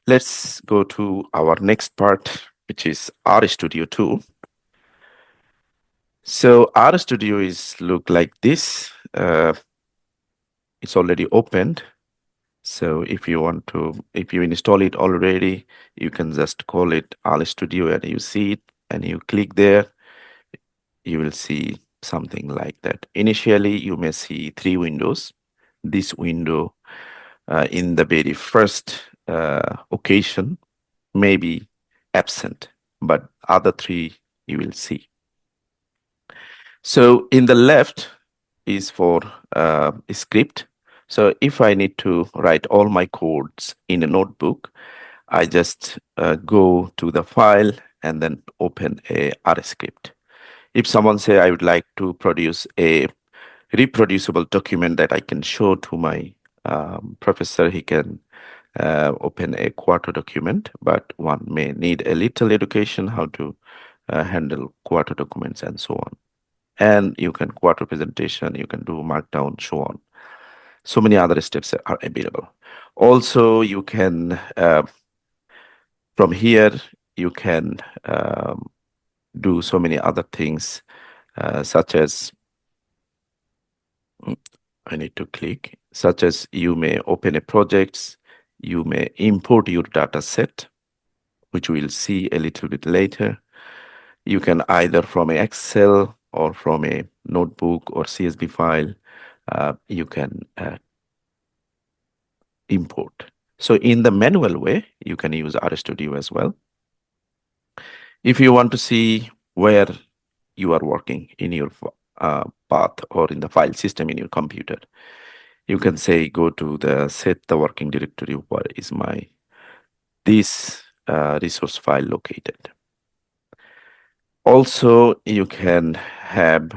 Let's go to our next part, which is RStudio 2. So RStudio is look like this. It's already opened. So if you install it already, you can just call it RStudio and you see it and you click there, you will see something like that. Initially, you may see three windows. This window in the very first occasion may be absent, but other three you will see. So in the left is for script. So if I need to write all my codes in a notebook, I just go to the file and then open a R script. If someone say I would like to produce a reproducible document that I can show to my professor, he can open a quarter document, but one may need a little education how to handle quarter documents and so on. And you can quarter presentation, you can do markdown, so on. So many other steps are available. Also, you can, from here, you can do so many other things, such as, I need to click, such as you may open a project, you may import your data set, which we'll see a little bit later. You can either from a Excel or from a notebook or CSV file, you can import. So in the manual way, you can use RStudio as well. If you want to see where you are working in your path or in the file system in your computer, you can say go to the set the working directory where is my this resource file located. Also, you can have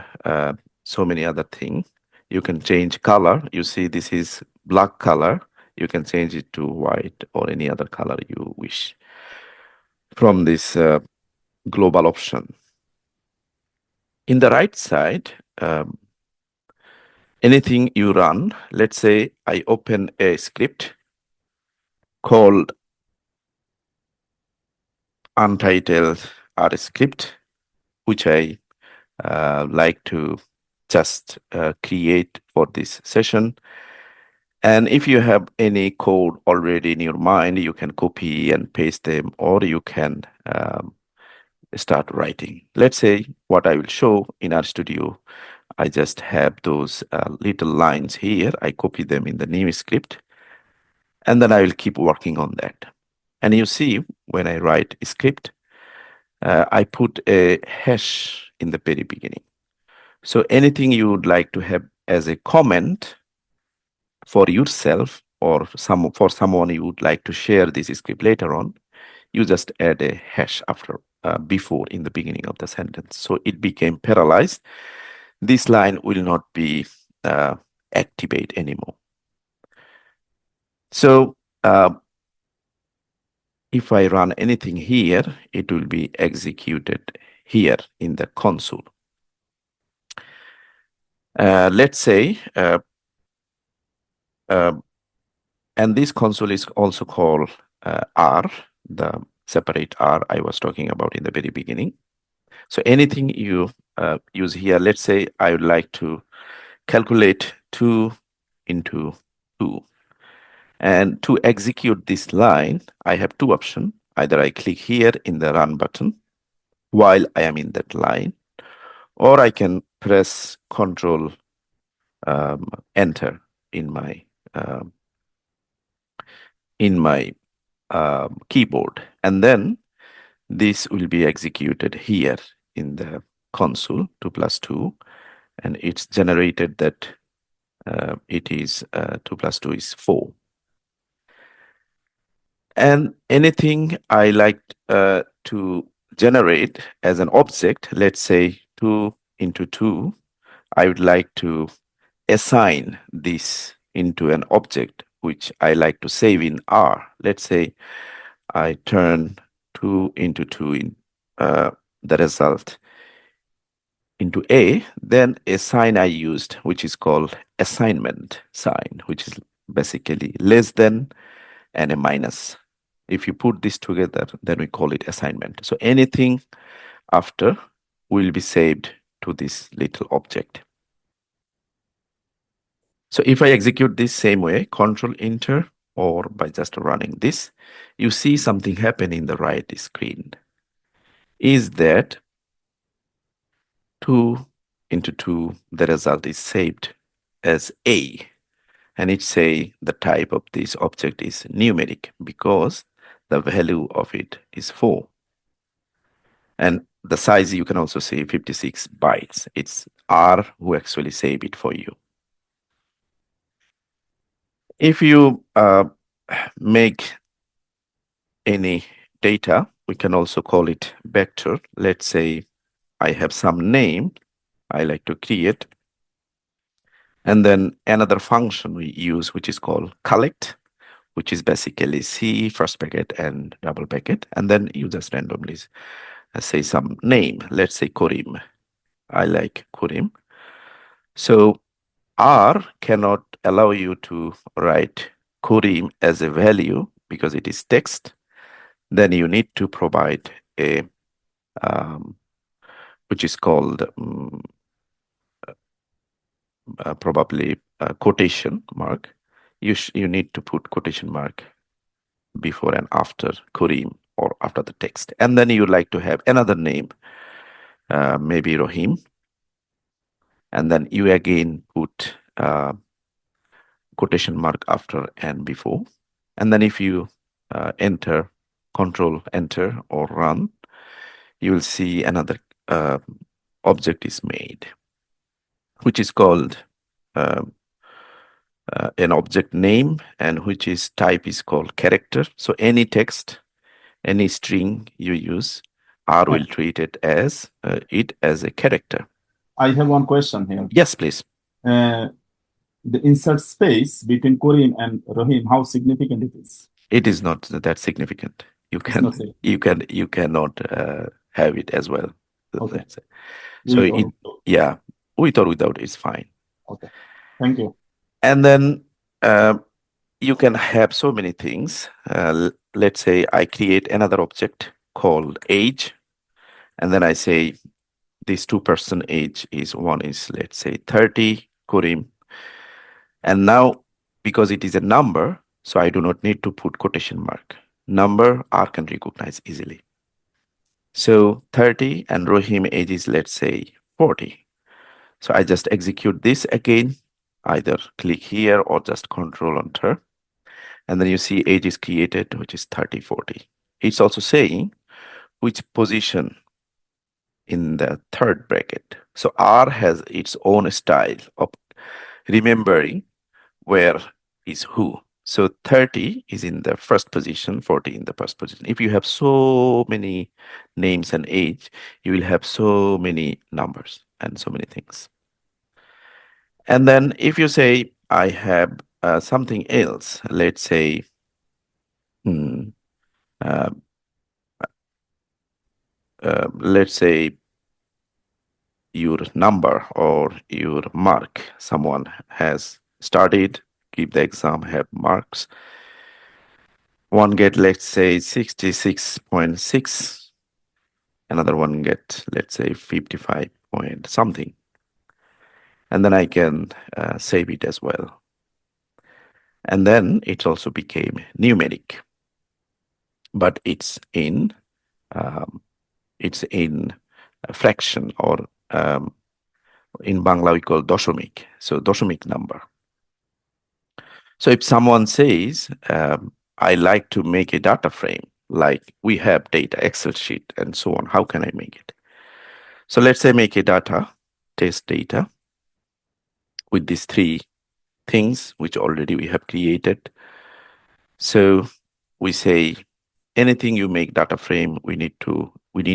so many other things. You can change color. You see this is black color. You can change it to white or any other color you wish from this global option. In the right side, anything you run, let's say I open a script called untitled R script, which I like to just create for this session. And if you have any code already in your mind, you can copy and paste them, or you can start writing. Let's say what I will show in RStudio, I just have those little lines here. I copy them in the new script, and then I will keep working on that. And you see, when I write a script, I put a hash in the very beginning. So anything you would like to have as a comment for yourself or for someone you would like to share this script later on, you just add a hash after before in the beginning of the sentence. So it became paralyzed. This line will not be activate anymore. So if I run anything here, it will be executed here in the console. Let's say, and this console is also called R, the separate R I was talking about in the very beginning. So anything you use here, let's say I would like to calculate 2 into 2. And to execute this line, I have two options. Either I click here in the run button while I am in that line, or I can press Control Enter in my keyboard, and then this will be executed here in the console 2 plus 2, and it's generated that it is 2 plus 2 is 4. And anything I like to generate as an object, let's say 2 into 2, I would like to assign this into an object which I like to save in R. Let's say I turn 2 into 2 in the result into A, then a sign I used, which is called assignment sign, which is basically less than and a minus if you put this together, then we call it assignment. So anything after will be saved to this little object. So if I execute this same way, Control Enter, or by just running this, you see something happen in the right screen. Is that 2 into 2, the result is saved as A. And it say the type of this object is numeric because the value of it is 4. And the size you can also say 56 bytes. It's R who actually save it for you. If you make any data, we can also call it vector. Let's say I have some name I like to create. And then another function we use, which is called collect, which is basically C, first bracket and double bracket. And then you just randomly say some name. Let's say Korim. I like Korim. So R cannot allow you to write Korim as a value because it is text. Then you need to provide a which is called probably a quotation mark. You need to put quotation mark before and after Kurim or after the text. And then you like to have another name, maybe Rohim. And then you again put quotation mark after and before. And then if you enter, control enter or run, you will see another object is made, which is called an object name, and which is type is called character. So any text, any string you use, R will treat it as a character. I have one question here. Yes, please. The insert space between Korean and Rohim, how significant it is? It is not that significant. You cannot have it as well. Okay. So yeah, with or without is fine. Okay. Thank you. And then you can have so many things. Let's say I create another object called age, and then I say this 2-person age is one is, let's say, 30 Kurim. And now, because it is a number, so I do not need to put quotation mark. Number R can recognize easily. So 30 and Rohim age is, let's say, 40. So I just execute this again, either click here or just Control Enter. And then you see age is created, which is 30, 40. It's also saying which position in the third bracket. So R has its own style of remembering where is who. So 30 is in the first position, 40 in the first position. If you have so many names and age, you will have so many numbers and so many things. And then if you say, I have something else, let's say, let's say your number or your mark, someone has started, give the exam, have marks. One get, let's say, 66.6. Another one get, let's say, 55 point something. And then I can save it as well. And then it also became numeric, but it's in fraction, or in Bangla we call doshomik. So doshomik number. So if someone says, I like to make a data frame, like we have data, Excel sheet, and so on, how can I make it? So let's say make a test data with these 3 things, which already we have created. So we say, anything you make data frame, we need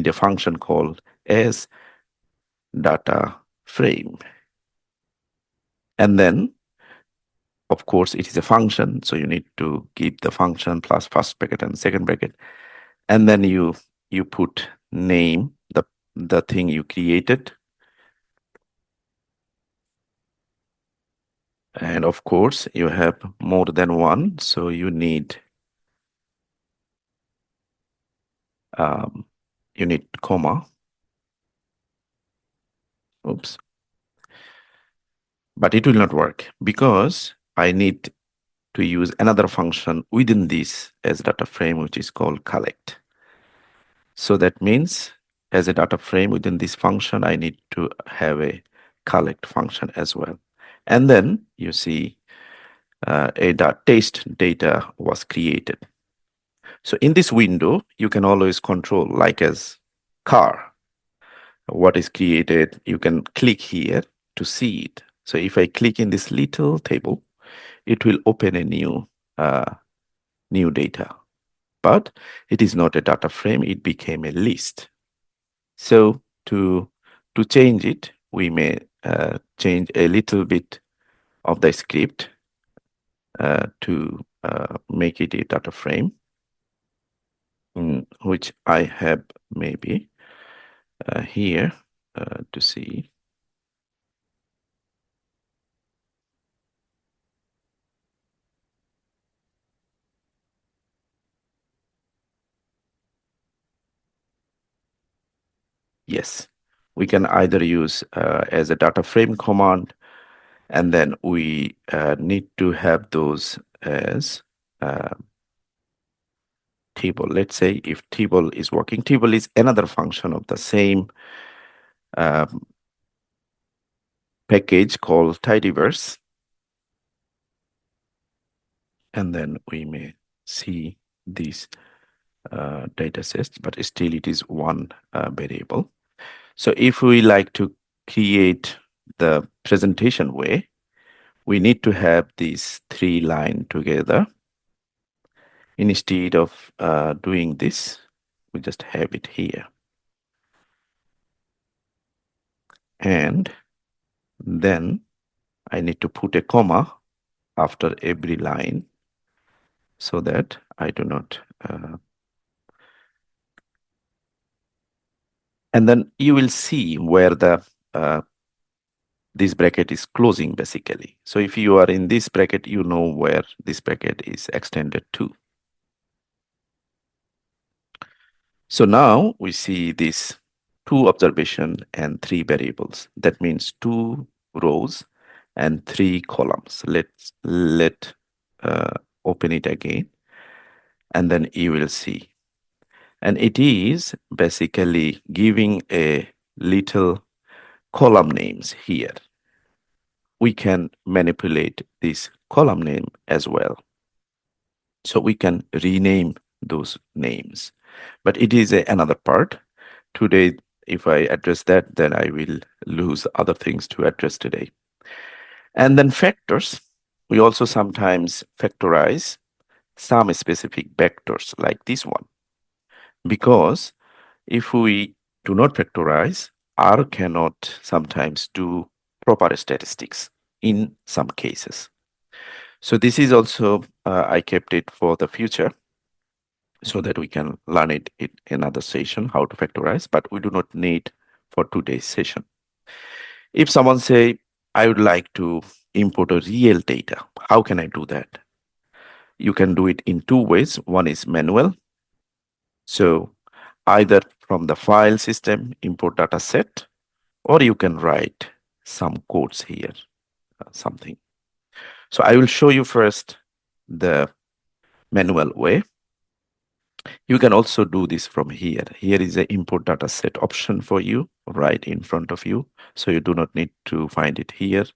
a function called as data frame. And then, of course, it is a function, so you need to keep the function plus first bracket and second bracket. And then you put name, the thing you created. And of course, you have more than one, so you need um, you need comma. Oops. But it will not work because I need to use another function within this as data frame, which is called collect. So that means as a data frame within this function, I need to have a collect function as well. And then you see taste data was created. So in this window, you can always control, like as car, what is created. You can click here to see it. So if I click in this little table, it will open a new data. But it is not a data frame, it became a list. So to change it, we may change a little bit of the script to make it a data frame, which I have maybe here to see. Yes, we can either use as a data frame command, and then we need to have those as table. Let's say if table is working, table is another function of the same um, package called tidyverse. And then we may see these data sets, but still it is one variable. So if we like to create the presentation way, we need to have these three lines together. Instead of doing this, we just have it here. And then I need to put a comma after every line so that I do not. And then you will see where the this bracket is closing basically. So if you are in this bracket, you know where this bracket is extended to. So now we see this two observation and three variables. That means two rows and three columns. Let open it again, and then you will see. And it is basically giving a little column names here. We can manipulate this column name as well. So we can rename those names. But it is another part. Today, if I address that, then I will lose other things to address today. And then factors. We also sometimes factorize some specific vectors like this one. Because if we do not factorize, R cannot sometimes do proper statistics in some cases. So this is also, I kept it for the future so that we can learn it in another session, how to factorize, but we do not need for today's session. If someone say, I would like to import a real data, how can I do that? You can do it in two ways. One is manual. So either from the file system, import data set, or you can write some codes here, something. So I will show you first the manual way. You can also do this from here. Here is the import data set option for you right in front of you. So you do not need to find it here.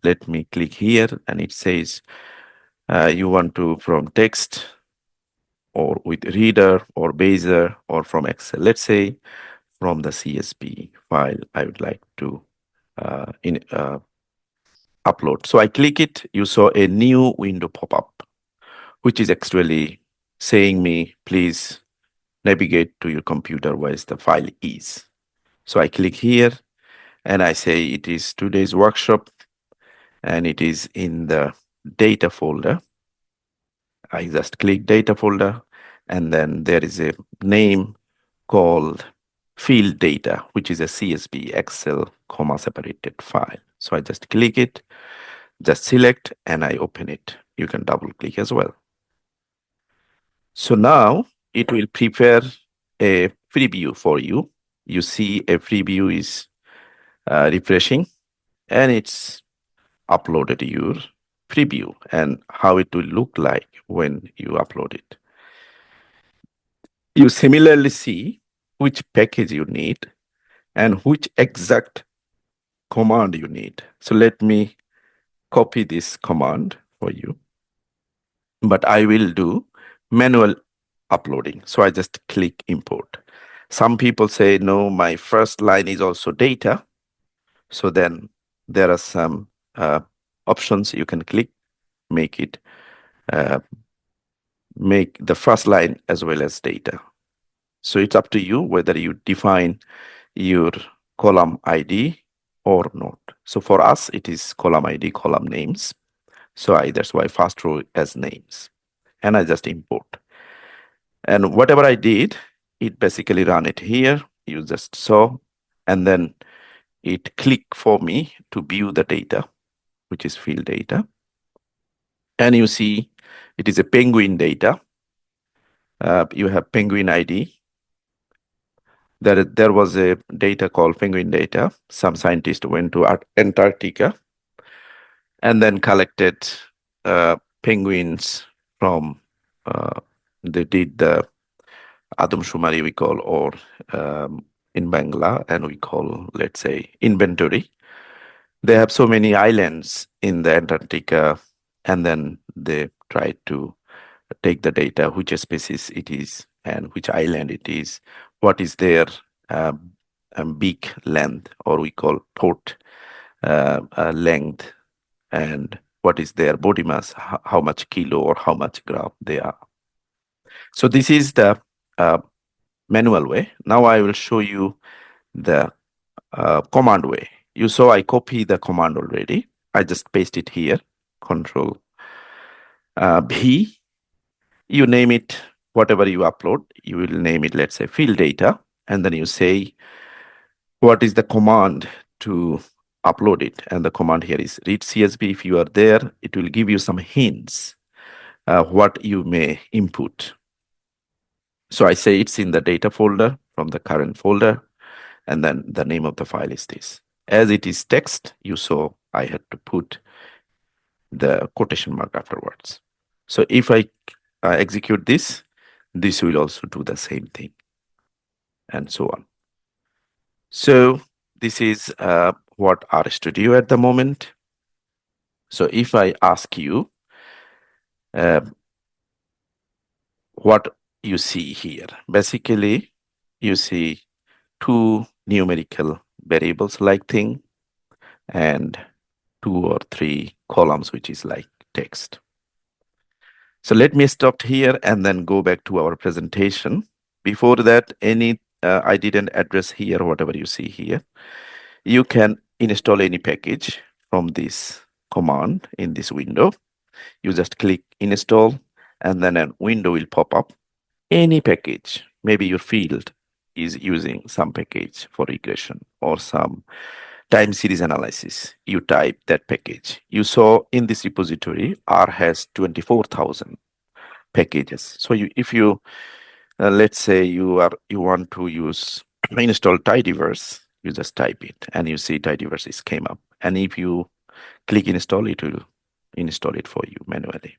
Let me click here and it says you want to from text or with reader or Bezier or from Excel. Let's say from the CSV file I would like to upload. So I click it, you saw a new window pop up, which is actually saying me, please navigate to your computer where the file is. So I click here and I say it is today's workshop and it is in the data folder. I just click data folder and then there is a name called field data, which is a CSV Excel comma separated file. So I just click it, just select and I open it. You can double click as well. So now it will prepare a preview for you. You see a preview is refreshing, and it's uploaded your preview and how it will look like when you upload it. You similarly see which package you need and which exact command you need. So let me copy this command for you, but I will do manual uploading. So I just click import. Some people say, no, my first line is also data. So then there are some options you can click, make it uh, make the first line as well as data. So it's up to you whether you define your column ID or not. So for us, it is column ID, column names. So that's why first row as names. And I just import. And whatever I did, it basically run it here. You just saw, and then it click for me to view the data, which is field data. And you see it is a penguin data. You have penguin ID. There was a data called penguin data. Some scientist went to Antarctica and then collected penguins from, they did the Adamshumari, we call, or in Bangla, and we call, let's say, inventory. They have so many islands in the Antarctica, and then they try to take the data, which species it is, and which island it is, what is their beak length, or we call port length, and what is their body mass, how much kilo or how much gram they are. So this is the manual way. Now I will show you the command way. You saw I copy the command already. I just paste it here, Control V. You name it, whatever you upload, you will name it, let's say, field data, and then you say what is the command to upload it. And the command here is read CSV. If you are there, it will give you some hints what you may input. So I say it's in the data folder from the current folder, and then the name of the file is this. As it is text, you saw I had to put the quotation mark afterwards. So if I execute this, this will also do the same thing, and so on. So this is what RStudio at the moment. So if I ask you what you see here, basically you see two numerical variables like thing and two or three columns, which is like text. So let me stop here and then go back to our presentation. Before that, I didn't address here, whatever you see here. You can install any package from this command in this window. You just click install, and then a window will pop up. Any package, maybe your field is using some package for regression or some time series analysis. You type that package. You saw in this repository, R has 24,000 packages. So if you let's say you want to use install tidyverse, you just type it and you see tidyverse is came up. And if you click install, it will install it for you manually.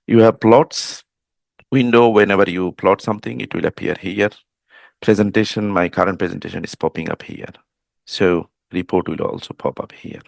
You have plots window. Whenever you plot something, it will appear here. Presentation, my current presentation is popping up here. So report will also pop up here.